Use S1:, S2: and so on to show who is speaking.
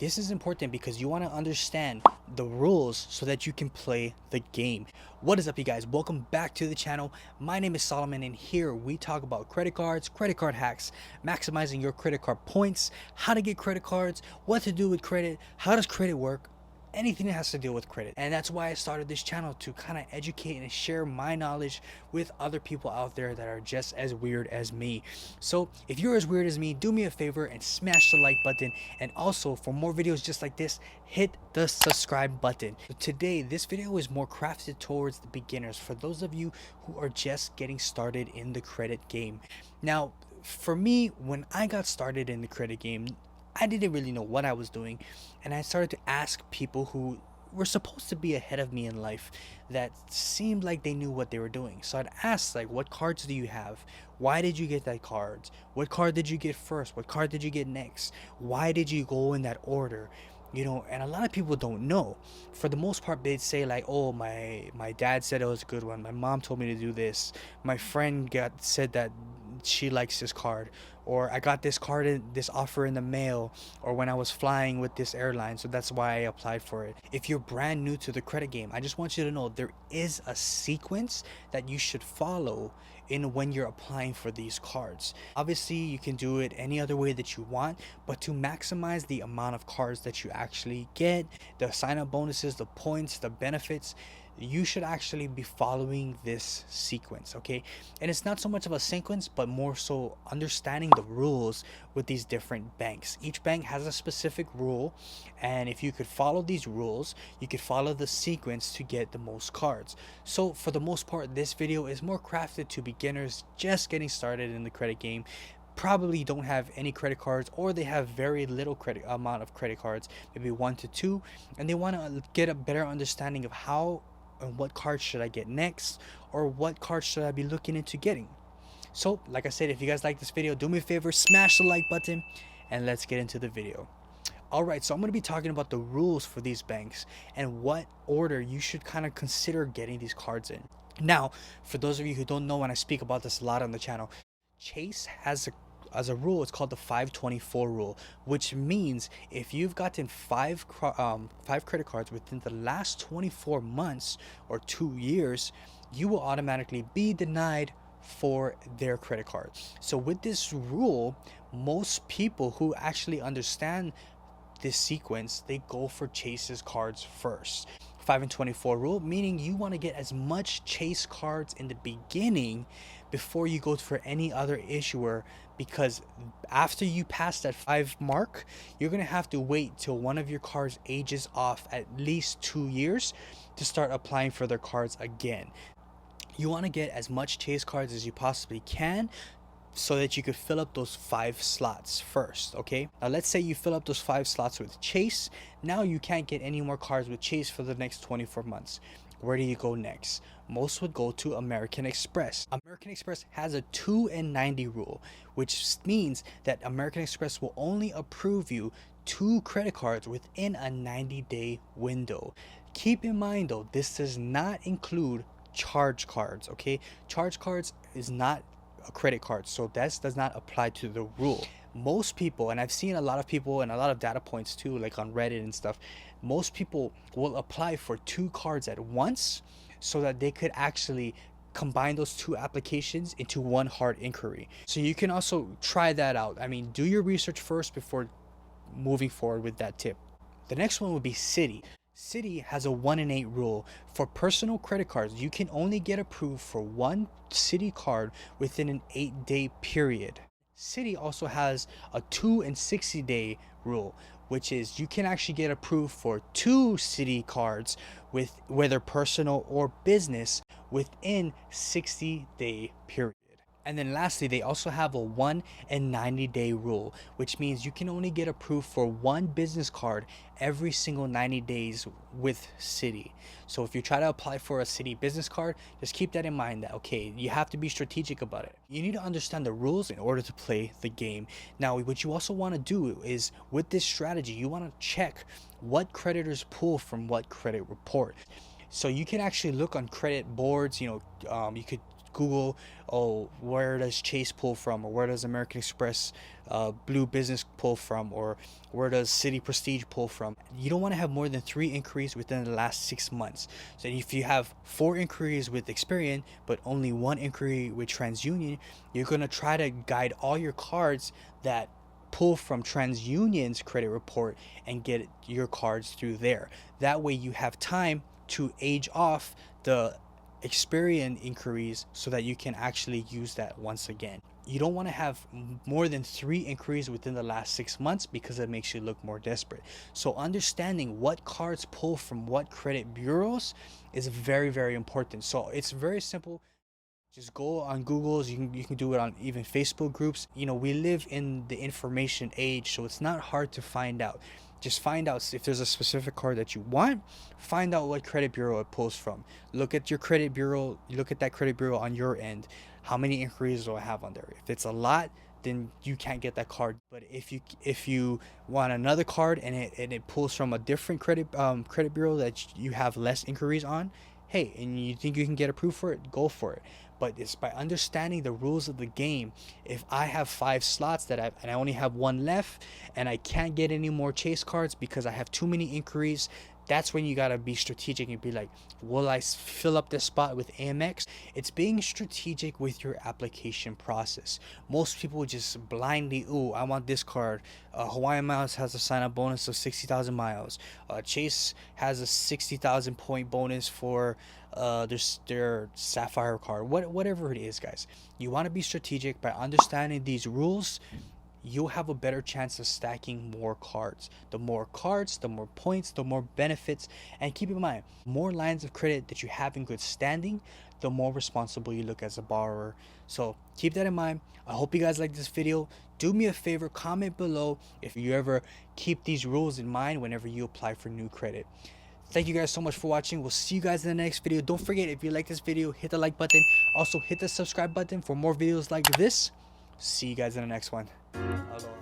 S1: This is important because you want to understand the rules so that you can play the game. What is up, you guys? Welcome back to the channel. My name is Solomon, and here we talk about credit cards, credit card hacks, maximizing your credit card points, how to get credit cards, what to do with credit, how does credit work, anything that has to deal with credit. And that's why I started this channel, to kind of educate and share my knowledge with other people out there that are just as weird as me. So if you're as weird as me, do me a favor and smash the like button, and also for more videos just like this, hit the subscribe button. So today, this video is more crafted towards the beginners, for those of you who are just getting started in the credit game. Now, for me, when I got started in the credit game, I didn't really know what I was doing, and I started to ask people who were supposed to be ahead of me in life, that seemed like they knew what they were doing. So I'd ask, like, what cards do you have? Why did you get that card? What card did you get first? What card did you get next? Why did you go in that order? You know, and a lot of people don't know. For the most part, they'd say like, oh, my dad said it was a good one, my mom told me to do this, my friend said that she likes this card, or I got this card in this offer in the mail, or when I was flying with this airline, so that's why I applied for it. If you're brand new to the credit game, I just want you to know there is a sequence that you should follow in when you're applying for these cards. Obviously, you can do it any other way that you want, but to maximize the amount of cards that you actually get, the sign-up bonuses, the points, the benefits, you should actually be following this sequence, okay? And it's not so much of a sequence, but more so understanding the rules with these different banks. Each bank has a specific rule, and if you could follow these rules, you could follow the sequence to get the most cards. So for the most part, this video is more crafted to beginners just getting started in the credit game, probably don't have any credit cards, or they have very little amount of credit cards, maybe 1 to 2, and they want to get a better understanding of how and what card should I get next, or what card should I be looking into getting. So like I said, if you guys like this video, do me a favor, smash the like button, and let's get into the video. Alright, so I'm going to be talking about the rules for these banks and what order you should kind of consider getting these cards in. Now, for those of you who don't know, and I speak about this a lot on the channel, Chase has a rule. It's called the 524 rule, which means if you've gotten five credit cards within the last 24 months or 2 years, you will automatically be denied for their credit card. So with this rule, most people who actually understand this sequence, they go for Chase's cards first. 5 and 24 rule, meaning you want to get as much Chase cards in the beginning before you go for any other issuer, because after you pass that 5 mark, you're going to have to wait till one of your cards ages off at least 2 years to start applying for their cards again. You want to get as much Chase cards as you possibly can, so that you could fill up those 5 slots first, okay? Now let's say you fill up those 5 slots with Chase. Now you can't get any more cards with Chase for the next 24 months. Where do you go next? Most would go to American Express. American Express has a 2 and 90 rule, which means that American Express will only approve you 2 credit cards within a 90-day window. Keep in mind though, this does not include charge cards, okay? Charge cards is not a credit card, so that does not apply to the rule. Most people, and I've seen a lot of people and a lot of data points too, like on Reddit and stuff, most people will apply for 2 cards at once so that they could actually combine those 2 applications into one hard inquiry. So you can also try that out. I mean, do your research first before moving forward with that tip. The next one would be Citi. Citi has a 1 and 8 rule. For personal credit cards, you can only get approved for 1 Citi card within an 8-day period. Citi also has a 2 and 60-day rule, which is you can actually get approved for 2 Citi cards, with whether personal or business, within 60-day period. And then lastly, they also have a 1 and 90-day rule, which means you can only get approved for 1 business card every single 90 days with Citi. So if you try to apply for a Citi business card, just keep that in mind, that okay, you have to be strategic about it. You need to understand the rules in order to play the game. Now, what you also want to do is, with this strategy, you want to check what creditors pull from what credit report. So you can actually look on credit boards, you could Google, oh, where does Chase pull from, or where does American Express Blue Business pull from, or where does City Prestige pull from. You don't want to have more than 3 inquiries within the last 6 months. So if you have 4 inquiries with Experian but only 1 inquiry with TransUnion, you're going to try to guide all your cards that pull from TransUnion's credit report and get your cards through there. That way you have time to age off the Experian inquiries so that you can actually use that once again. You don't want to have more than 3 inquiries within the last 6 months because it makes you look more desperate. So understanding what cards pull from what credit bureaus is very, very important. So it's very simple. Just go on Google's. You can do it on even Facebook groups. You know, we live in the information age, so it's not hard to find out. Just find out if there's a specific card that you want. Find out what credit bureau it pulls from. Look at your credit bureau. Look at that credit bureau on your end. How many inquiries do I have on there? If it's a lot, then you can't get that card. But if you want another card and it pulls from a different credit bureau that you have less inquiries on, hey, and you think you can get approved for it, go for it. But it's by understanding the rules of the game. If I have 5 slots and I only have 1 left, and I can't get any more Chase cards because I have too many inquiries, that's when you gotta be strategic and be like, will I fill up this spot with AMEX? It's being strategic with your application process. Most people just blindly, ooh, I want this card. Hawaiian Miles has a sign-up bonus of 60,000 miles. Chase has a 60,000 point bonus for their Sapphire card. Whatever it is, guys. You want to be strategic. By understanding these rules, you'll have a better chance of stacking more cards. The more cards, the more points, the more benefits. And keep in mind, more lines of credit that you have in good standing, the more responsible you look as a borrower. So keep that in mind. I hope you guys like this video. Do me a favor, comment below if you ever keep these rules in mind whenever you apply for new credit. Thank you guys so much for watching. We'll see you guys in the next video. Don't forget, if you like this video, hit the like button. Also hit the subscribe button for more videos like this. See you guys in the next one. Hello.